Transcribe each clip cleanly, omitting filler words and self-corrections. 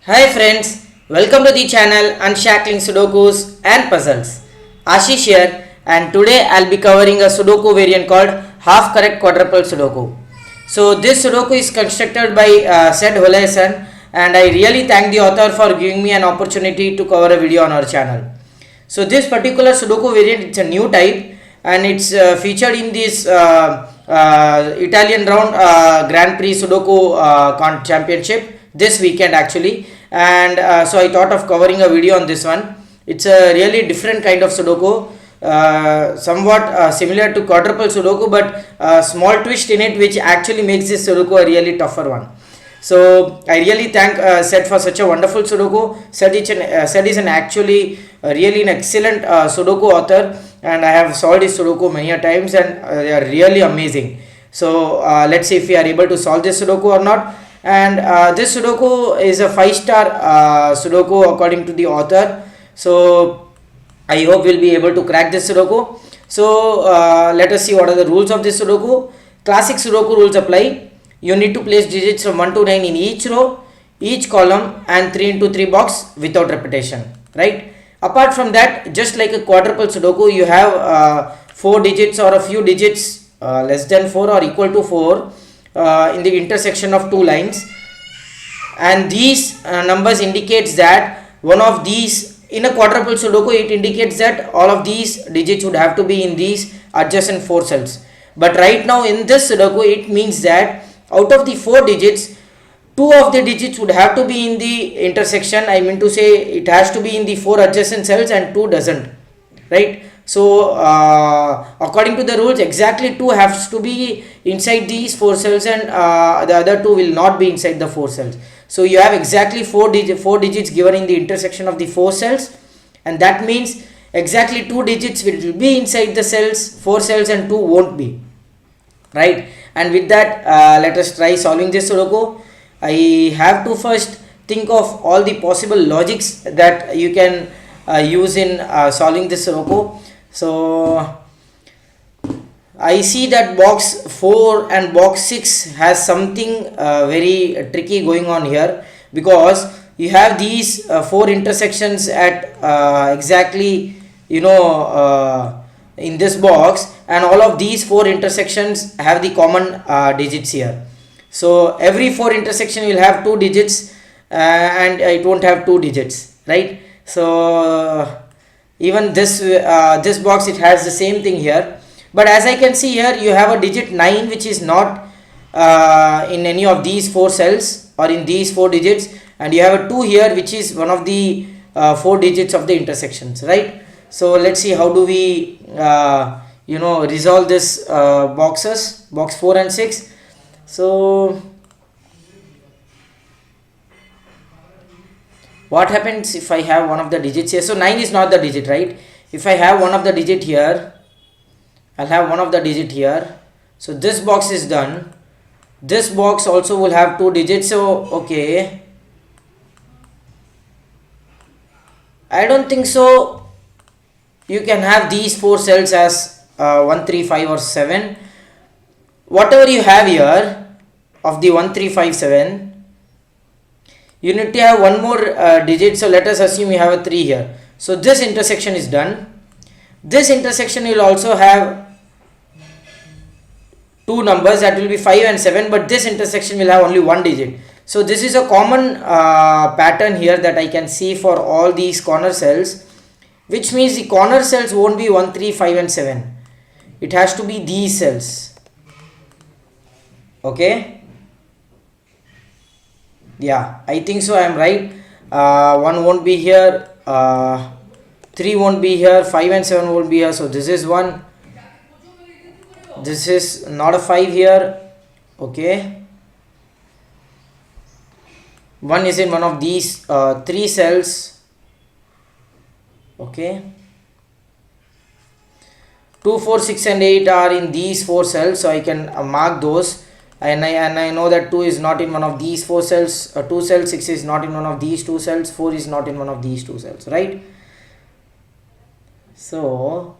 Hi friends, welcome to the channel Unshackling Sudokus and Puzzles. Ashish here, and today I'll be covering a Sudoku variant called Half Correct Quadruple Sudoku. So this Sudoku is constructed by Sed Holaysan, and I really thank the author for giving me an opportunity to cover a video on our channel. So this particular Sudoku variant, it's a new type, and it's featured in this Italian round Grand Prix Sudoku championship this weekend actually. And so I thought of covering a video on this one. It's a really different kind of Sudoku, somewhat similar to quadruple Sudoku, but a small twist in it which actually makes this Sudoku a really tougher one. So I really thank Sed for such a wonderful Sudoku. Sed is an actually really an excellent Sudoku author, and I have solved this Sudoku many a times, and they are really amazing. So let's see if we are able to solve this Sudoku or not. And this Sudoku is a 5-star Sudoku according to the author. So I hope we'll be able to crack this Sudoku. So let us see what are the rules of this Sudoku. Classic Sudoku rules apply. You need to place digits from 1 to 9 in each row, each column, and 3 into 3 box without repetition, right? Apart from that, just like a quadruple Sudoku, you have 4 digits or a few digits less than 4 or equal to 4 in the intersection of two lines, and these numbers indicates that one of these, in a quadruple Sudoku, it indicates that all of these digits would have to be in these adjacent 4 cells. But right now in this Sudoku, it means that out of the 4 digits, 2 of the digits would have to be in the intersection. I mean to say, it has to be in the 4 adjacent cells and 2 doesn't, right? So according to the rules, exactly 2 has to be inside these 4 cells, and the other 2 will not be inside the 4 cells. So you have exactly 4 digits given in the intersection of the 4 cells, and that means exactly 2 digits will be inside the cells, 4 cells, and 2 won't be, right? And with that, let us try solving this Sudoku. I have to first think of all the possible logics that you can use in solving this Sudoku. So I see that box 4 and box 6 has something very tricky going on here, because you have these 4 intersections at exactly, in this box, and all of these 4 intersections have the common digits here. So every 4 intersection will have 2 digits, and it won't have 2 digits, right? So even this box, it has the same thing here. But as I can see here, you have a digit 9 which is not in any of these 4 cells or in these 4 digits, and you have a 2 here which is one of the 4 digits of the intersections, right? So let's see how do we resolve this box 4 and 6. So what happens if I have one of the digits here? So 9 is not the digit, right? If I have one of the digit here, I'll have one of the digit here. So this box is done. This box also will have 2 digits. So okay, I don't think so you can have these 4 cells as 1, 3, 5 or 7. Whatever you have here of the 1, 3, 5, 7, you need to have one more digit. So let us assume you have a 3 here. So this intersection is done. This intersection will also have 2 numbers, that will be 5 and 7, but this intersection will have only 1 digit. So this is a common pattern here that I can see for all these corner cells, which means the corner cells won't be 1, 3, 5 and 7. It has to be these cells. Okay, yeah, I think so, I am right. 1 won't be here, 3 won't be here, 5 and 7 won't be here. So this is 1, this is not a 5 here. Okay, 1 is in one of these 3 cells. Okay, 2, 4, 6 and 8 are in these 4 cells, so I can mark those, and I know that 2 is not in one of these 4 cells, 2 cells, 6 is not in one of these 2 cells, 4 is not in one of these 2 cells, right? So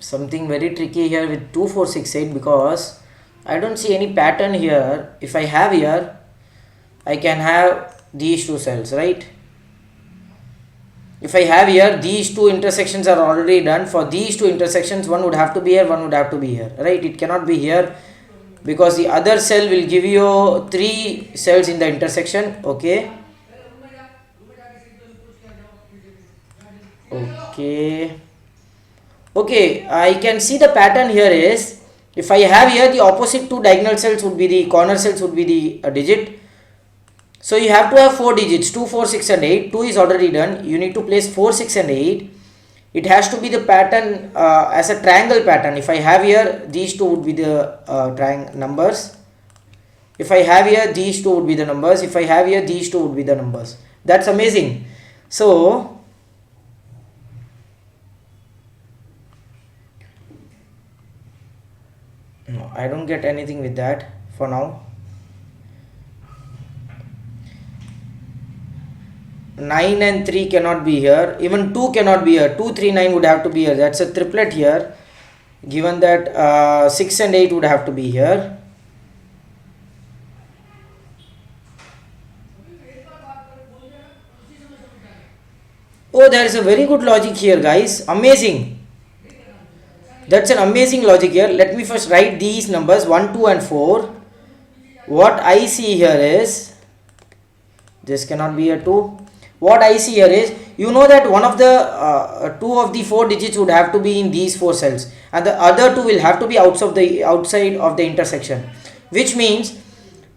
something very tricky here with 2468 because I don't see any pattern here. If I have here, I can have these two cells, right? If I have here, these two intersections are already done. For these two intersections, one would have to be here, one would have to be here, right? It cannot be here because the other cell will give you 3 cells in the intersection. Okay. Okay, I can see the pattern here is, if I have here the opposite two diagonal cells would be the corner cells would be the digit. So you have to have 4 digits, 2, 4, 6 and 8. 2 is already done. You need to place 4, 6 and 8. It has to be the pattern as a triangle pattern. If I have here, these two would be the triangle numbers. If I have here, these two would be the numbers. If I have here, these two would be the numbers. That's amazing. So no, I don't get anything with that for now. 9 and 3 cannot be here. Even 2 cannot be here. 2, 3, 9 would have to be here. That's a triplet here. Given that 6 and 8 would have to be here. Oh, there is a very good logic here, guys. Amazing. That's an amazing logic here. Let me first write these numbers 1, 2 and 4. What I see here is, this cannot be a 2. What I see here is, you know that one of the 2 of the 4 digits would have to be in these 4 cells and the other 2 will have to be outside of the intersection, which means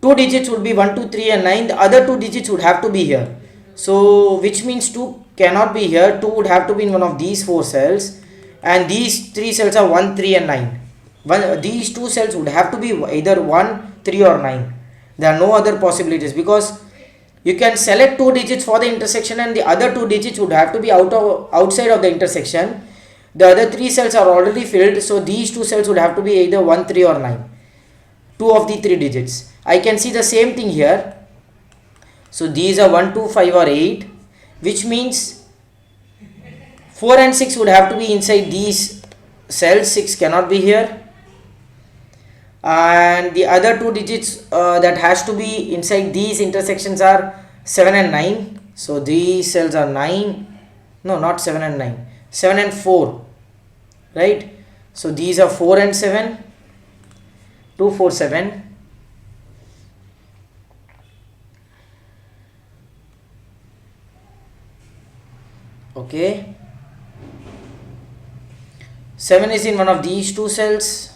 2 digits would be 1, 2, 3 and 9. The other 2 digits would have to be here. So which means 2 cannot be here. 2 would have to be in one of these 4 cells and these 3 cells are 1, 3 and 9. These 2 cells would have to be either 1, 3 or 9. There are no other possibilities because you can select 2 digits for the intersection and the other 2 digits would have to be outside of the intersection. The other 3 cells are already filled, so these 2 cells would have to be either 1, 3 or 9. 2 of the 3 digits. I can see the same thing here. So these are 1, 2, 5 or 8, which means 4 and 6 would have to be inside these cells. 6 cannot be here. And the other 2 digits that has to be inside these intersections are 7 and 9. So these cells are 9. No, not 7 and 9. 7 and 4. Right? So these are 4 and 7. 2, 4, 7. Okay. 7 is in one of these 2 cells.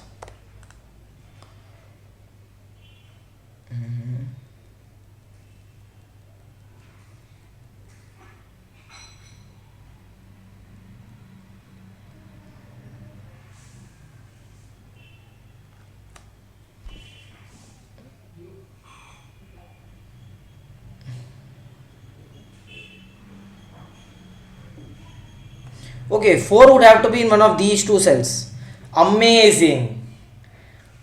Okay, 4 would have to be in one of these 2 cells. Amazing.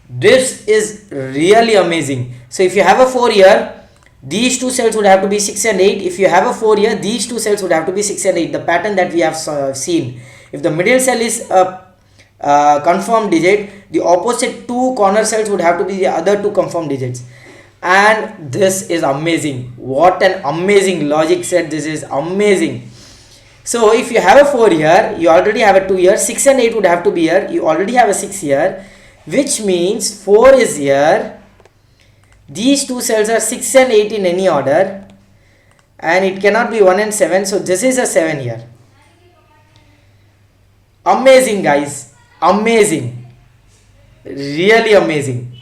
This is really amazing. So if you have a 4 here, these 2 cells would have to be 6 and 8. If you have a 4 here, these 2 cells would have to be 6 and 8. The pattern that we have seen. If the middle cell is a confirmed digit, the opposite 2 corner cells would have to be the other 2 confirmed digits. And this is amazing. What an amazing logic set. This is amazing. So if you have a 4 here, you already have a 2 here, 6 and 8 would have to be here, you already have a 6 here, which means 4 is here, these 2 cells are 6 and 8 in any order, and it cannot be 1 and 7, so this is a 7 here. Amazing, guys, amazing, really amazing.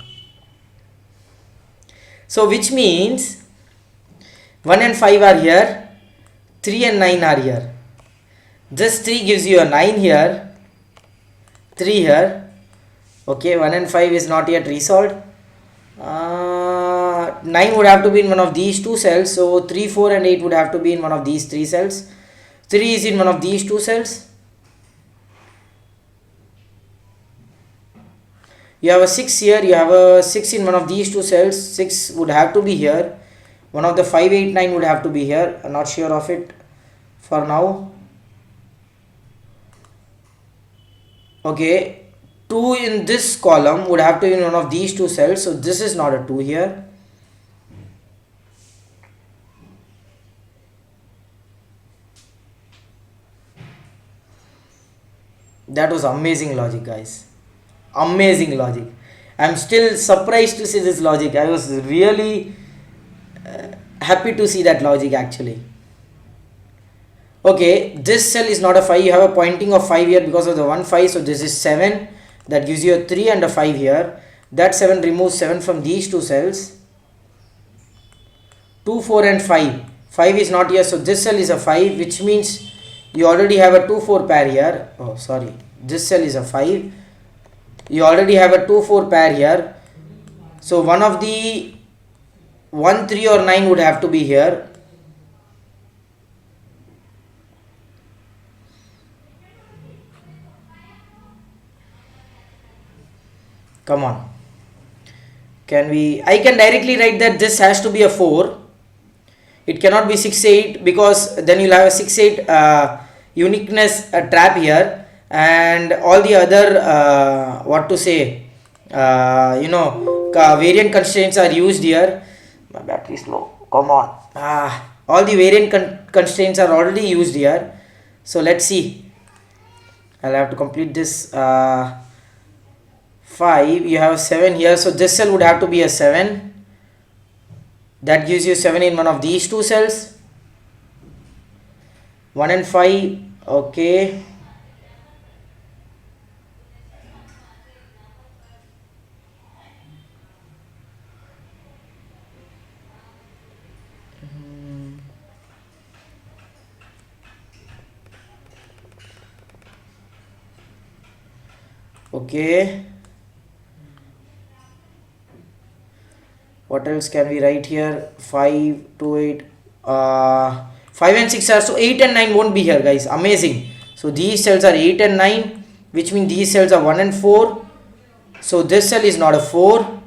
So which means 1 and 5 are here, 3 and 9 are here. This 3 gives you a 9 here, 3 here. Okay, 1 and 5 is not yet resolved. 9 would have to be in one of these 2 cells. So 3, 4 and 8 would have to be in one of these 3 cells. 3 is in one of these 2 cells. You have a 6 here, you have a 6 in one of these 2 cells. 6 would have to be here. One of the 5, 8, 9 would have to be here. I'm not sure of it for now. Okay, 2 in this column would have to be in one of these two cells, so this is not a 2 here. That was amazing logic, guys. Amazing logic. I'm still surprised to see this logic. I was really happy to see that logic actually. Okay, this cell is not a 5. You have a pointing of 5 here because of the 1 5. So this is 7. That gives you a 3 and a 5 here. That 7 removes 7 from these two cells. 2, 4 and 5. 5 is not here. So this cell is a 5, which means you already have a 2, 4 pair here. Oh, sorry. This cell is a 5. You already have a 2, 4 pair here. So one of the 1, 3 or 9 would have to be here. Come on. I can directly write that this has to be a 4. It cannot be 6, 8 because then you'll have a 6, 8 uniqueness trap here, and all the other variant constraints are used here. My battery is low. Come on. All the variant constraints are already used here. So let's see. I'll have to complete this. 5, you have 7 here, so this cell would have to be a 7. That gives you 7 in one of these two cells. 1 and 5. Okay. Okay. What else can we write here? 5, 2, 8. 5 and 6 are, so 8 and 9 won't be here, guys. Amazing. So these cells are 8 and 9, which means these cells are 1 and 4. So this cell is not a 4.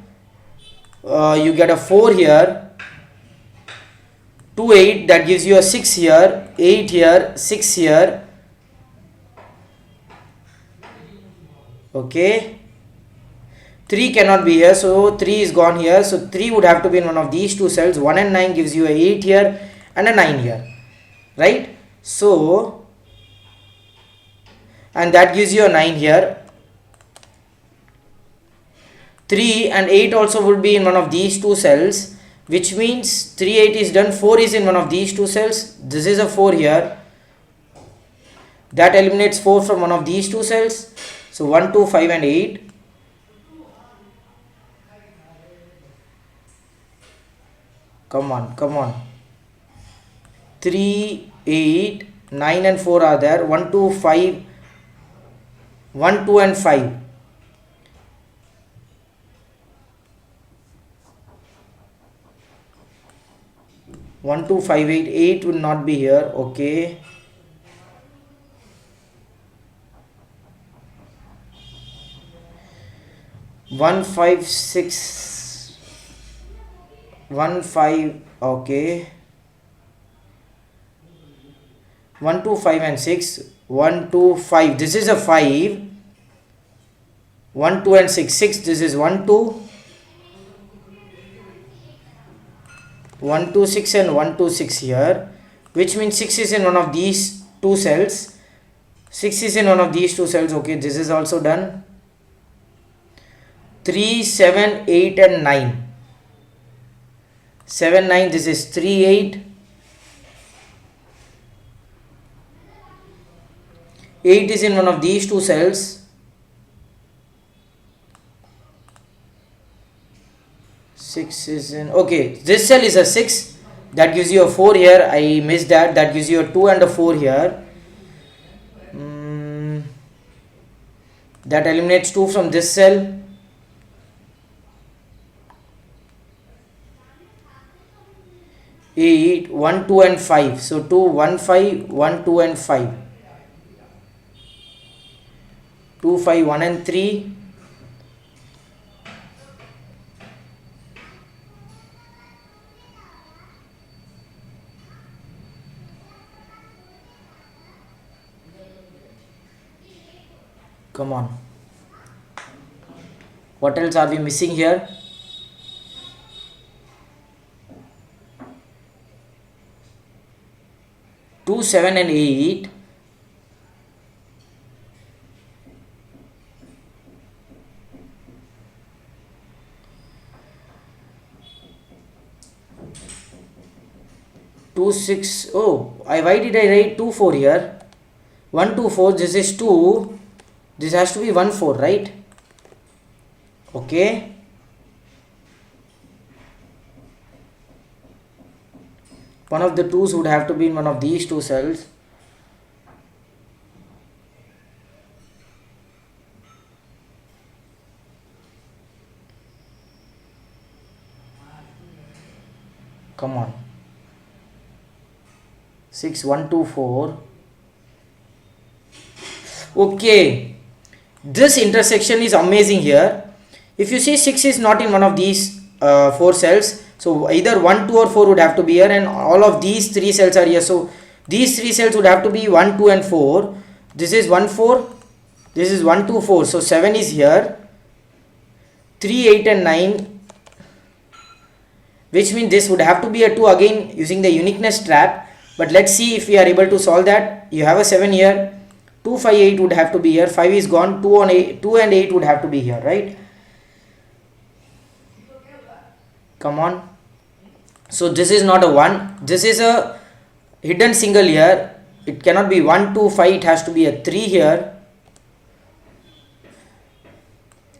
You get a 4 here. 2, 8. That gives you a 6 here. 8 here. 6 here. Okay. 3 cannot be here, so 3 is gone here. So 3 would have to be in one of these two cells. 1 and 9 gives you a 8 here and a 9 here, right? So, and that gives you a 9 here. 3 and 8 also would be in one of these two cells, which means 3, 8 is done. 4 is in one of these two cells. This is a 4 here. That eliminates 4 from one of these two cells. So 1, 2, 5 and 8. Come on. 3, 8, 9 and 4 are there. 1, 2, 5. 1, 2 and 5. One, 2, 5, 8. 8 will not be here. Okay. One, 5, 6. 1, 5. Okay. 1, 2, 5 and 6. 1, 2, 5. This is a 5. 1, 2 and 6. 6. This is 1, 2. 1, 2, 6 and 1, 2, 6 here. Which means 6 is in one of these two cells. 6 is in one of these two cells. Okay. This is also done. 3, 7, 8 and 9. 7, 9. This is 3, 8. 8 is in one of these two cells. 6 is in, okay, this cell is a 6. That gives you a 4 here. I missed that. That gives you a 2 and a 4 here. That eliminates 2 from this cell. 8, 1, 2 and 5. So 2, 1, 5, 1, 2 and 5. 2, 5, 1 and 3. Come on. What else are we missing here? 2, 7 and 8. Two, 6. Oh, why did I write 2, 4 here? 1, 2, 4. This is 2. This has to be 1, 4, right? Okay. One of the 2's would have to be in one of these 2 cells. Come on. 6, 1, 2, 4. Okay. This intersection is amazing here. If you see 6 is not in one of these 4 cells. So either 1, 2 or 4 would have to be here, and all of these 3 cells are here. So these 3 cells would have to be 1, 2 and 4. This is 1, 4. This is 1, 2, 4. So 7 is here. 3, 8 and 9. Which means this would have to be a 2 again using the uniqueness trap. But let's see if we are able to solve that. You have a 7 here. 2, 5, 8 would have to be here. 5 is gone. 2 and 8 would have to be here, right? Come on. So this is not a 1. This is a hidden single here. It cannot be 1, 2, 5. It has to be a 3 here.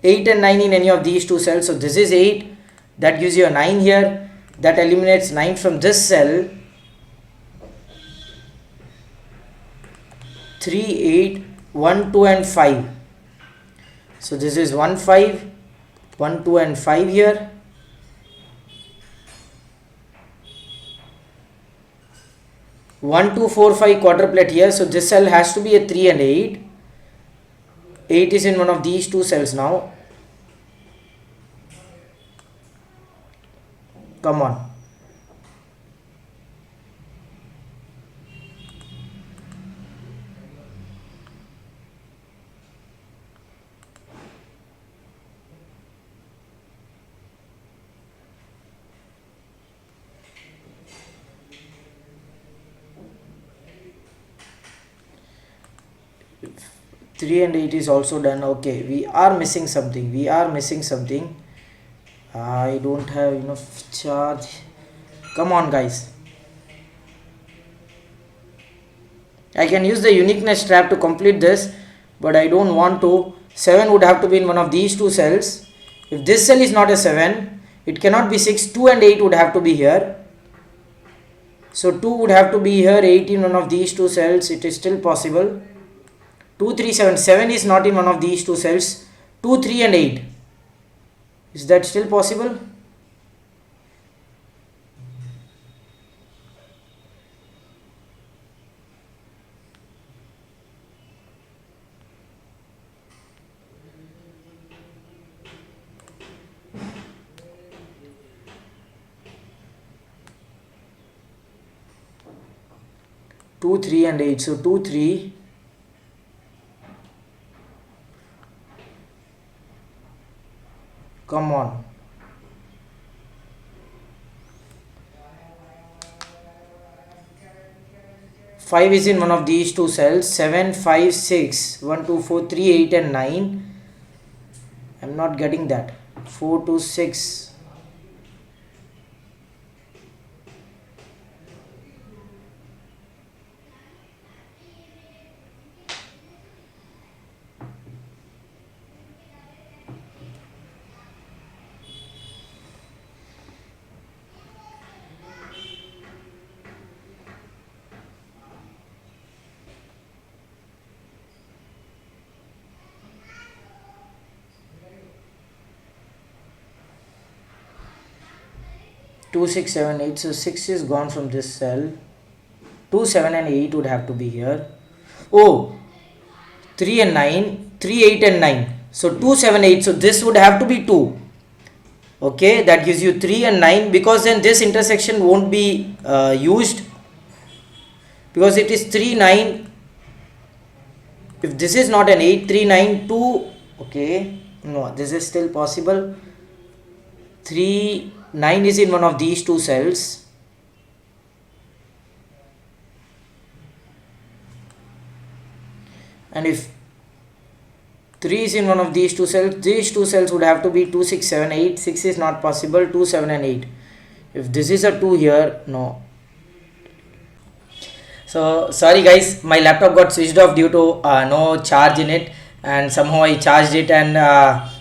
8 and 9 in any of these 2 cells. So this is 8. That gives you a 9 here. That eliminates 9 from this cell. 3, 8, 1, 2 and 5. So this is 1, 5, 1, 2 and 5 here. 1, 2, 4, 5 quadruplet here. So this cell has to be a 3 and 8. 8 is in one of these 2 cells now. Come on. Three and 8 is also done. Okay, we are missing something. I don't have enough charge. Come on, guys. I can use the uniqueness trap to complete this, but I don't want to. 7 would have to be in one of these 2 cells. If this cell is not a 7, it cannot be 6. 2 and 8 would have to be here. So 2 would have to be here. 8 in one of these 2 cells. It is still possible. 2, 3, 7. 7 is not in one of these 2 cells. 2, 3 and 8. Is that still possible? Two, 3 and 8. So 2, 3. Come on. Five is in one of these 2 cells. 7, 5, 6. 1, 2, 4, 3, 8 and 9. I'm not getting that. 4, 2, 6. 2, 6, 7, 8. So 6 is gone from this cell. 2, 7 and 8 would have to be here. Oh, 3 and 9. 3, 8 and 9. So 2, 7, 8. So this would have to be 2. Okay, that gives you 3 and 9, because then this intersection won't be used, because it is 3, 9. If this is not an 8, 3, 9, 2, okay, no, this is still possible. 3, 9 is in one of these two cells. And if 3 is in one of these two cells would have to be 2, 6, 7, 8. 6 is not possible, 2, 7 and 8. If this is a 2 here, no. So sorry guys, my laptop got switched off due to no charge in it, and somehow I charged it, and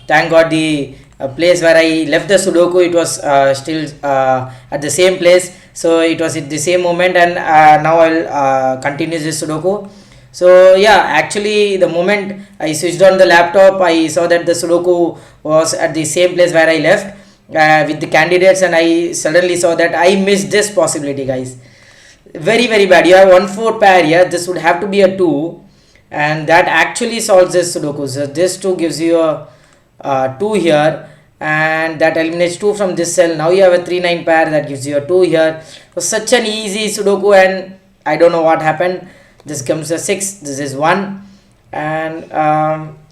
thank God the place where I left the Sudoku, it was still at the same place, so it was at the same moment, and now I'll continue this Sudoku. So yeah, actually the moment I switched on the laptop, I saw that the Sudoku was at the same place where I left with the candidates, and I suddenly saw that I missed this possibility, guys. Very bad. You have 1-4 pair here, this would have to be a 2, and that actually solves this Sudoku. So this 2 gives you a 2 here, and that eliminates 2 from this cell. Now you have a 3-9 pair, that gives you a 2 here. So such an easy Sudoku, and I don't know what happened. This comes a 6, this is 1, and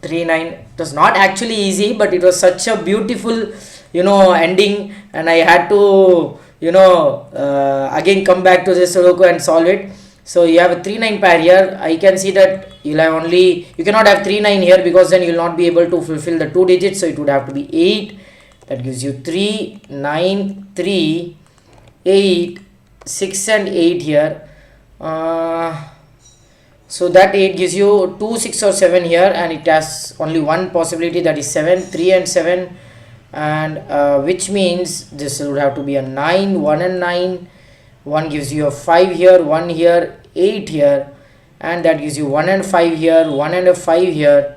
3, 9. It was not actually easy, but it was such a beautiful, ending, and I had to again come back to this Sudoku and solve it. So you have a 3-9 pair here. I can see that you cannot have 3-9 here, because then you will not be able to fulfill the 2 digits, so it would have to be 8. That gives you 3, 9, 3, 8, 6 and 8 here. So that 8 gives you 2, 6 or 7 here, and it has only one possibility, that is 7, 3 and 7, and which means this would have to be a 9, 1 and 9. 1 gives you a 5 here, 1 here, 8 here, and that gives you 1 and 5 here, 1 and a 5 here,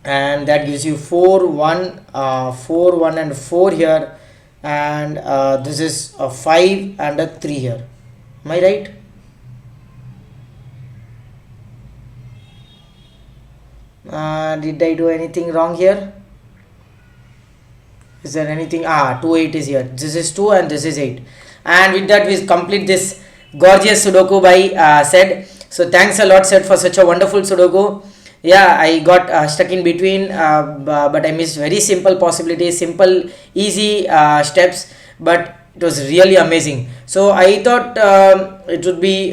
and that gives you 4, 1, 4, 1 and 4 here, and this is a 5 and a 3 here. Am I right? Did I do anything wrong here? Is there anything? 2, 8 is here. This is 2 and this is 8. And with that we complete this gorgeous Sudoku by Sed. So thanks a lot, Sed, for such a wonderful Sudoku. Yeah, I got stuck in between, but I missed very simple possibilities, simple easy steps, but it was really amazing. So I thought it would be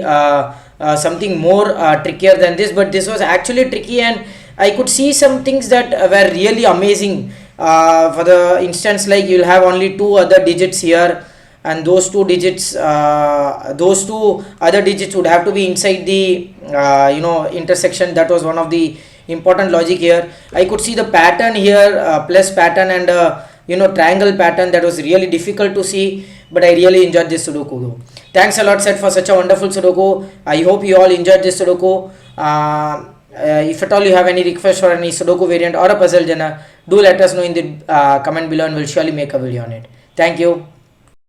something more trickier than this, but this was actually tricky, and I could see some things that were really amazing. For the instance, like you'll have only 2 other digits here, and those 2 digits, those 2 other digits would have to be inside the intersection. That was one of the important logic here. I could see the pattern here, plus pattern and triangle pattern, that was really difficult to see, but I really enjoyed this Sudoku though. Thanks a lot, Sed, for such a wonderful Sudoku. I hope you all enjoyed this Sudoku. If at all you have any request for any Sudoku variant or a puzzle genre, do let us know in the comment below, and we'll surely make a video on it. Thank you.